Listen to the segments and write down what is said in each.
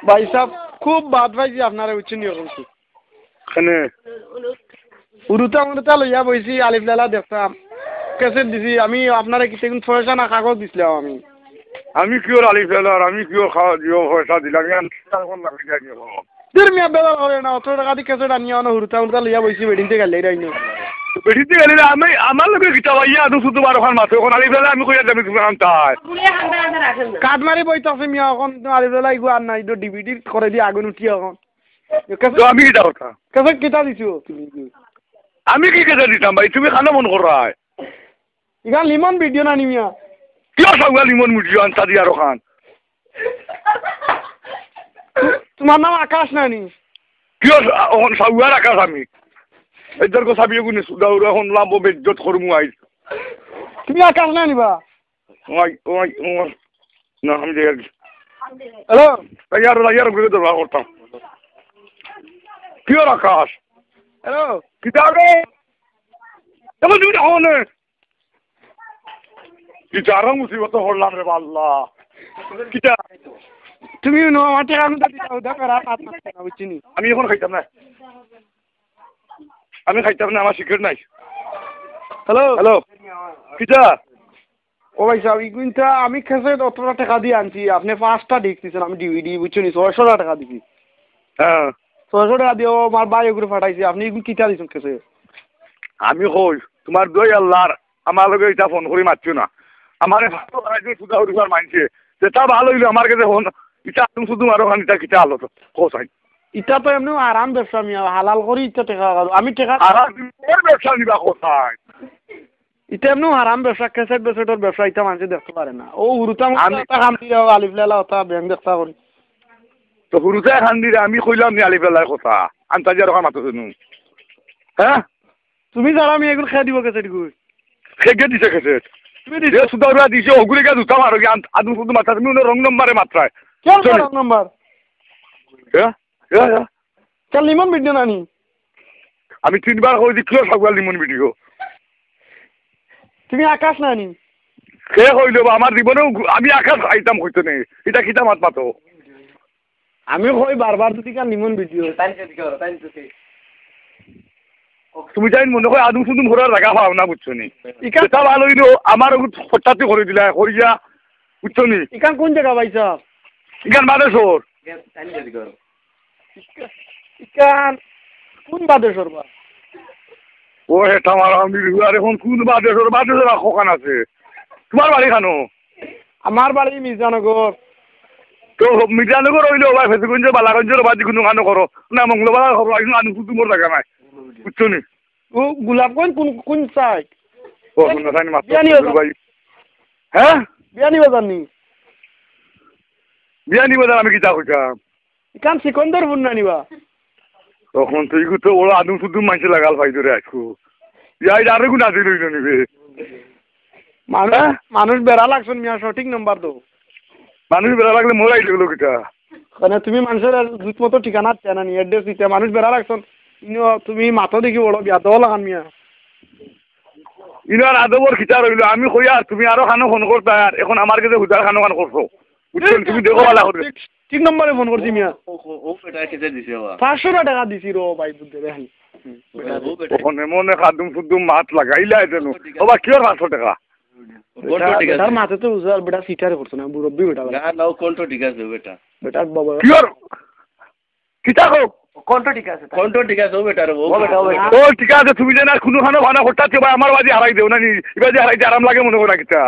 ভাই সাহেব খুব বাদ পাইছি আপনারা বুঝছেন এরকম কি কেনে উড়ুতা লইয়া বইছি আলিফ লালা দেখতাম কেসেট দিছি আমি আপনারা কিছু পয়সা না কাগজ দিছিলাম আমি কিওর আলি ফেলার আমি কিওর খাওয়া দিও পয়সা দিলাম মিয়া বেলা করে না 18 টাকা দিয়ে কেসেট আনিয়া না উড়ুতা লইয়া বইছি বেডিনতে গেলে রাইনো বেটিতে গেলে আমি আমার লোকে কিতা ভাইয়া আদু শুধু বার ওখান মাত্র এখন আলি ফেলা আমি কইয়া যাবি তুমি আনতাই কাঠমারি বইতাছে মিয়া এখন আলিফ লালা ইগু আর নাই ডিভিডি করে দিয়ে আগুন উঠি এখন তো আমি কিতা কথা কেসেট কিতা দিছো তুমি আমি কি কেটে দিতাম ভাই তুমি খানা মন করাই ইগান লিমন ভিডিও না নিমিয়া কিয় সবগুলা লিমন মুড়িও আনতা দিয়া ওখান তোমার নাম আকাশ নানি কিয় ওখান সবগুলা আকাশ আমি এদের কথা বিয়ে গুনে সুদাউর এখন লাম্ব বেজ্জত করমু আই তুমি আকাশ নানি বা ওই ওই না আমি যে হ্যালো ইয়ার করে দরবার করতাম কিয় আকাশ হ্যালো কিতা রে এমন তুমি হনে কিতা আর মুসিবত হলাম রে আল্লাহ কিতা তুমি নো আমার টাকা আমি দিতে দাও করা হাত মারতে না বুঝছিনি আমি এখন খাইতাম না আমি খাইতাম না আমার সিগারেট নাই হ্যালো হ্যালো কিতা ও ভাই সাহেব ইগুনটা আমি কেসে 18 টাকা দিয়ে আনছি আপনি 5টা দেখতেছেন আমি ডিভিডি বুঝছেনি 600 টাকা দিছি হ্যাঁ 600 টাকা দিয়ে আমার ভাই ওগুলো পাঠাইছি আপনি ইগুন কিটা দিছেন কেসে আমি কই তোমার দই আল্লাহর আমার লগে এটা ফোন করি মারছো না আমারে ভালো রাইজে সুদা উড়িবার মানছে যেটা ভালো হইলো আমার কাছে ফোন এটা তুমি শুধু মারো খান এটা কিটা আলো তো কোসাই এটা তো এমনি আরাম ব্যবসা মিয়া হালাল করি এটা টাকা আমি টাকা আর ব্যবসা নিবা কোথায় এটা এমনি আরাম ব্যবসা কেসেট বেসেটের ব্যবসা এটা মানুষ দেখতে পারে না ও উড়ুতাম টাকা কাম দিয়ে আলিফ লালা ওটা ব্যাংক দেখতা করি তো হুরুতে খান দিলে আমি কইলাম নি আলি বেলার কথা আন্তাজি আর ওখান মাতো শুনু হ্যাঁ তুমি যারা আমি এগুলো খেয়ে দিব কেসেট গুলো খেগে দিছে খেছে তুমি দিছে সুদা উড়া দিছে ওগুলি গা দুটা মারো কি আদু শুধু মাত্রা তুমি রং নম্বরে মাত্রায় কেন রং নাম্বার হ্যাঁ হ্যাঁ কেন লিমন ভিডিও নানি আমি 3বার কই দি কিয় সবগুলা লিমন ভিডিও তুমি আকাশ নানি সে কইলো আমার জীবনেও আমি আকাশ আইতাম কইতো নেই এটা কিতা মাত মাতো আমি কই বারবার যদি কেন লিমন ভিডিও তুমি জানি মনে হয় আদম শুধু ঘোরার জায়গা পাও না বুঝছো নি এটা ভালো হইলো আমার হঠাৎ করে দিলা করিয়া বুঝছো নি ইকান কোন জায়গা পাইছা ইখান বাদেশ্বর ইকান কোন বাদেশ্বর বা ও হেটা আমার আমি আর এখন কোন বাদেশ্বর কখান আছে তোমার বাড়ি খানো আমার বাড়ি মির্জানগর তো মির্জানগর হইলো ভাই ফেসগঞ্জ বালাগঞ্জের বাদি কোনো খানো করো না মঙ্গলবার খবর আইনো আদম শুধু মোর জায়গা নাই বুঝছো নি ও গোলাপগঞ্জ কোন কোন সাইড ও কোন সাইড মাত্র ভাই হ্যাঁ বিয়ানি বাজার নি বিয়ানি বাজার আমি কিতা কইতাম ইকান সিকন্দরপুর না নিবা তখন তুই তো ওরা আদম শুধু মানুষ লাগাল ভাই ধরে আজকু ইয়াই আরে গুণ আছে লইল নিবে মানুষ বেড়া লাগছেন মিয়া সঠিক নাম্বার তো মানুষ বেড়া লাগলে মোরাই লাগলো কিটা মানে তুমি মানুষের জুত মতো ঠিকানা চেনা নি অ্যাড্রেস দিতে মানুষ বেড়া লাগছেন তুমি মাথা দেখি বড় বিয়া তো লাগান মিয়া ইনার আদবর খিতা রইলো আমি কইয়া তুমি আরো খানো ফোন করতা আর এখন আমার কাছে হুদার খানো খান করছো বুঝছেন তুমি দেখো ভালো করে ঠিক নম্বরে ফোন করছি মিয়া ও এটা কেটে দিছে বাবা 500 টাকা দিছি রো ভাই বুঝতে দেখেন ওখানে মনে খাদুম ফুদুম মাত লাগাইলা দেন বাবা কি আর 500 টাকা কোনটো ঠিক আছে তার মাথা তো উজার বেটা সিটারে করছ না মুরব্বি বেটা না না কোনটো ঠিক আছে বেটা বেটা বাবা কি আর কিতা কো কোনটো ঠিক আছে কোনটো ঠিক আছে ও বেটা রে ও বেটা ও ঠিক আছে তুমি জানা কোনো খানো ভানা হঠাৎ ভাই আমার বাজি হারাই দেও না নি এবারে হারাইতে আরাম লাগে মনে করা কিতা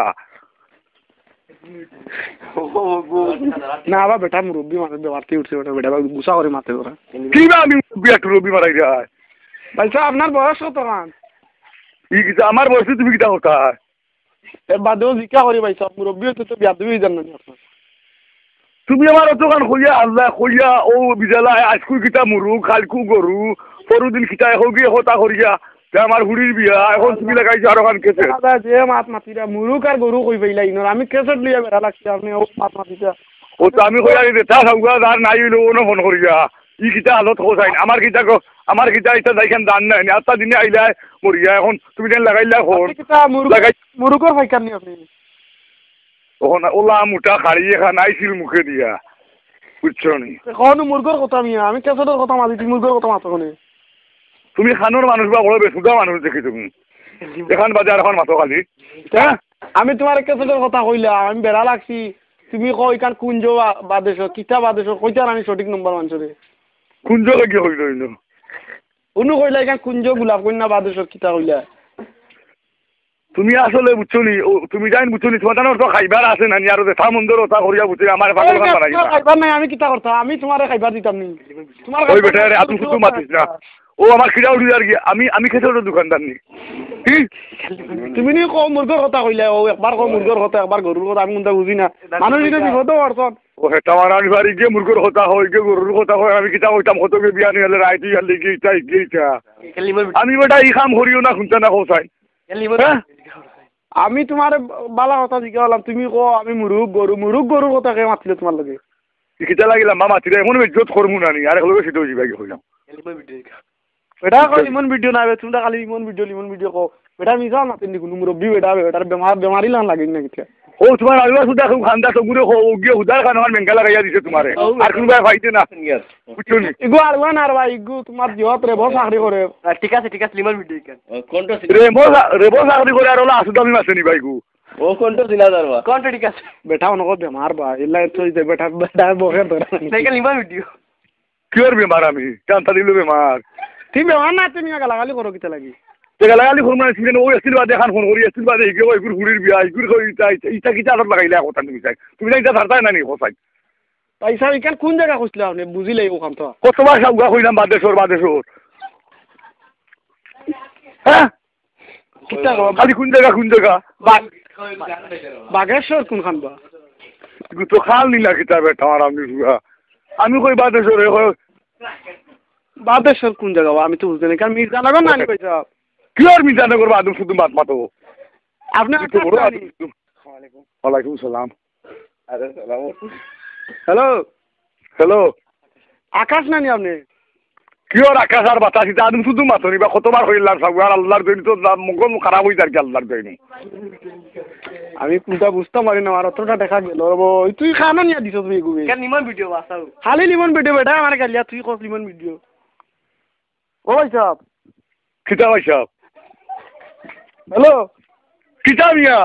না বাবা বেটা মুরব্বি মাথা দেওয়ারতে উঠছে বেটা বেটা গুসা করে মাথা ধরা কি না আমি বিয়াট রবি মারাই যায় ভাই সাহেব আপনার বয়স কত কান ই কিতা আমার বয়সে তুমি কিতা হতা এর বাদেও জিকা করি ভাই সাহেব মুরব্বি হতে তো বিয়া দিবি জানেন না আপনার তুমি আমার অতখান কইয়া আল্লাহ কইয়া ও বিজালা আজকু কিতা মুরু খালকু গরু পরদিন কিতা হগি হতা করিয়া আমার হুড়ির বিয়া এখন তুমি লাগাইছো আরো খান কেসে দাদা যে মাত মাতিরা মুরুক আর গরু কই পাইলা ইনর আমি কেসট লিয়া বেড়া লাগছে আপনি ও মাত মাতিটা ও তো আমি কইয়া দিতে তা সবগুলা আর নাই হইলো ওনো ফোন করিয়া ই কিতা হালত হোসাইন আমার কিতা এটা দেখেন দান নাই আটটা দিনে আইলা মরিয়া এখন তুমি যেন লাগাইলা ফোন কিতা মুরুকর ফাইকার নি আপনি ও ওখানে ওলা মুটা খাড়ি এখান আইছিল মুখে দিয়া বুঝছো নি কখনো মুরগর কথা মিয়া আমি কেসেটের কথা মাঝি তুই মুরগর কথা মাতো কোনে তুমি খানোর মানুষ বা বড় বেসুদা মানুষ দেখি তুমি এখান বাজে আর এখন মাতো খালি হ্যাঁ আমি তোমার কেসেটের কথা কইলাম আমি বেড়া লাগছি তুমি কই কান কুঞ্জ বাদেশ কিতা বাদেশ কইতার আমি সঠিক নম্বর মানছরে কুঞ্জ লাগি হইল হইল উনু কইলা কান কুঞ্জ গোলাপ কন্যা বাদেশ কিতা কইলা তুমি আসলে বুঝছো নি তুমি জানি বুঝছো নি তোমার তো খাইবার আছে না আর দেখা মন্দির ওটা করিয়া বুঝছি আমার পাগল কাম বানাই খাইবার নাই আমি কিতা করতাম আমি তোমারে খাইবার দিতাম নি তোমার ওই বেটা রে আতু ফুতু মাতিস না ও আমার খিদা উঠি আর কি আমি খেতে দোকানদার নি কি তুমি নি কো মুরগর কথা কইলা ও একবার কো মুরগর কথা একবার গরুর কথা আমি কোনটা বুঝি না মানুষ যদি বিপদ হরছন ও হেটা মারানি বাড়ি গিয়ে মুরগর কথা হয় গিয়ে গরুর কথা হয় আমি কিতা কইতাম কত কে বিয়া নিলে রাইতি আর লিগি তাই গিয়েছা আমি বেটা এই কাম করিও না শুনতে না কোসাই আমি তোমার বালা কথা জিজ্ঞাসা করলাম তুমি কো আমি মুরুগ গরুর কথা কে মাতিলে তোমার লাগে কিতা লাগিলাম মা মাতিলে এমন বেজত করমু না নি আর হলো সেটা জিবা কি হইলাম বেটা কো ইমন ভিডিও না বে তুমি খালি ইমন ভিডিও কো বেটা মিছা না তুমি কোনো মুরব্বি বেটার বেমারি লান লাগে না কিতা ও তোমার আলুয়া সুদা খুব খান্দা তো গুরে হো গিয়ে হুদার খান আমার মেঙ্গা লাগাইয়া দিছে তোমারে আর কোন ভাই ফাইতে না বুঝছো নি ইগো আলওয়া না ভাই ইগো তোমার জিহত রে বস চাকরি করে ঠিক আছে লিমন ভিডিও কেন কোনটো রেবো চাকরি করে আর ওলা আসুদা আমি মাসে নি ভাই গু ও কোনটো দিলা দারবা কোনটো ঠিক আছে বেটা অনকো বেমার বা ইল্লা তো বেটা বহে ধরে সাইকেল লিমন ভিডিও কিওর বেমার আমি কান্তা দিলো বেমার তুমি বেমার না তুমি গালাগালি করো কিতা লাগি গালাগালি ফোন মানে সিজন ওই আসছিল বাদে এখন ফোন করি আসছিল বাদে হিগে ওই হুড়ির বিয়া ইগুর কই ইটা কিটা আদর লাগাইলা কথা তুমি চাই তুমি না ইটা ধারতাই না নি কোসাই পয়সা ইকান কোন জায়গা খুঁজলে আপনি বুঝিলে ও কাম তো কতবার সাউগা কইলাম বাদেশ্বর হ্যাঁ কিতা খালি কোন জায়গা বাগেশ্বর কোনখান বা তো খাল নিলা কিতা বেটা আর আমি কই বাদেশ্বর কোন জায়গা আমি তো বুঝতে নাই কারণ মির্জানগর না নি কইছা কি আর মির্জানগর বাদম শুধু মাত মাতো আপনি ওয়ালাইকুম সালাম হ্যালো আকাশ নানি আপনি কি আর আকাশ আর বাতাস এটা আদম শুধু মাতো নি বা কতবার হইলাম সব আর আল্লাহর জন্য তো মঙ্গল খারাপ হই যার কি আল্লাহর জন্য আমি কোনটা বুঝতে পারি না আর অতটা দেখা গেল তুই খানা নিয়ে দিছ তুমি গুবে কেন লিমন ভিডিও বাসাও খালি লিমন ভিডিও বেটা আমার গালিয়া তুই কস লিমন ভিডিও ও ভাই সাহেব কিতা ভাই সাহেব হ্যালো কিতা মিয়া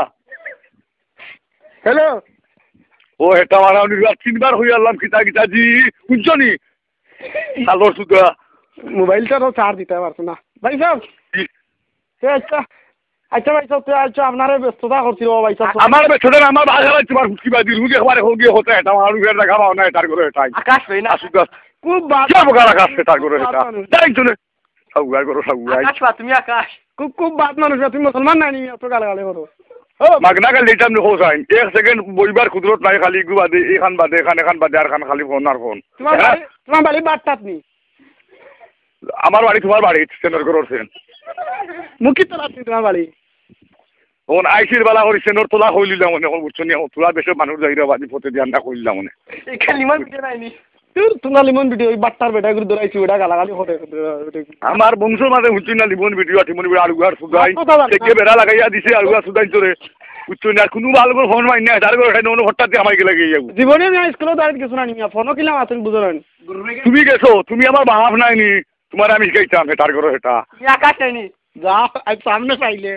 হ্যালো ও এটা মারা তিনবার হই আল্লাম কিতা জি বুঝছনি আলোর সুদা মোবাইলটা তো চার্জ দিতে পারছো না ভাই সাহেব আচ্ছা ভাই সাহেব আচ্ছা আপনারে ব্যস্ততা করছিল ভাই সাহেব আমার ব্যস্ততা আমার বাজারে তোমার হুকি বাদি রুজি একবারে হোক গিয়ে হতে এটা আমার উগের দেখা পাও না এটার করে এটাই আকাশ ভাই না সুদা খুব বাদ বকার আকাশ এটার করে এটা তাই চলে সাউগাই করো সাউগাই আকাশ বা তুমি আকাশ খুব বাদ মানুষ তুমি মুসলমান নাই অত গালাগালি করো মাগনা কাল লেটাম নি হোসাইন এক সেকেন্ড বইবার কুদরত নাই খালি গু বাদে এখান বাদে এখান বাদে আর খান খালি ফোন আর ফোন তোমার বাড়ি বাট্টাত নি আমার বাড়ি তোমার বাড়ি সেন্টার করছেন মুখি তোলা তোমার বাড়ি ওন আইসির বেলা করি সেন্টার তোলা হইলিলাম মনে এখন বুঝছো নি তোলা বেশি মানুষ যাইরা বাজি পথে ধ্যান না কইলাম মনে এখানে লিমন ভিডিও নাইনি তোমার লিমন ভিডিও ওই বাট্টার বেটা গুলো ধরাইছি ওটা গালাগালি করে আমার বংশের মাঝে হুঁচি না লিমন ভিডিও আটি মনে আলুগার সুদাই থেকে বেড়া লাগাইয়া দিছে আলুগার সুদাই চলে বুঝছো না কোনো ভালো করে ফোন মাই না তার করে এটা হঠাৎ আমায় গেলে গিয়ে যাবো জীবনে আমি স্কুলে দাঁড়িয়ে গেছো না নিয়া ফোনও কিলাম তুমি বুঝো না তুমি গেছো তুমি আমার বাপ নাইনি তোমার আমি শিখাইতাম তার করে এটা আকাশ নাইনি যা সামনে পাইলে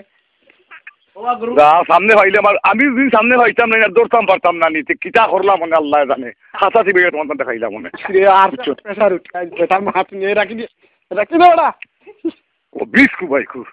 সামনে পাইলে আমার আমি যদি সামনে পাইতাম না দৌড়তাম পারতাম না নিতে কিতা করলাম মনে আল্লাহ জানে হাসা দিবে তোমার দেখাইলাম মনে আর প্রেসার উঠে বেটার মাথা নিয়ে রাখি দে ওটা ও বিস্কু ভাই খুব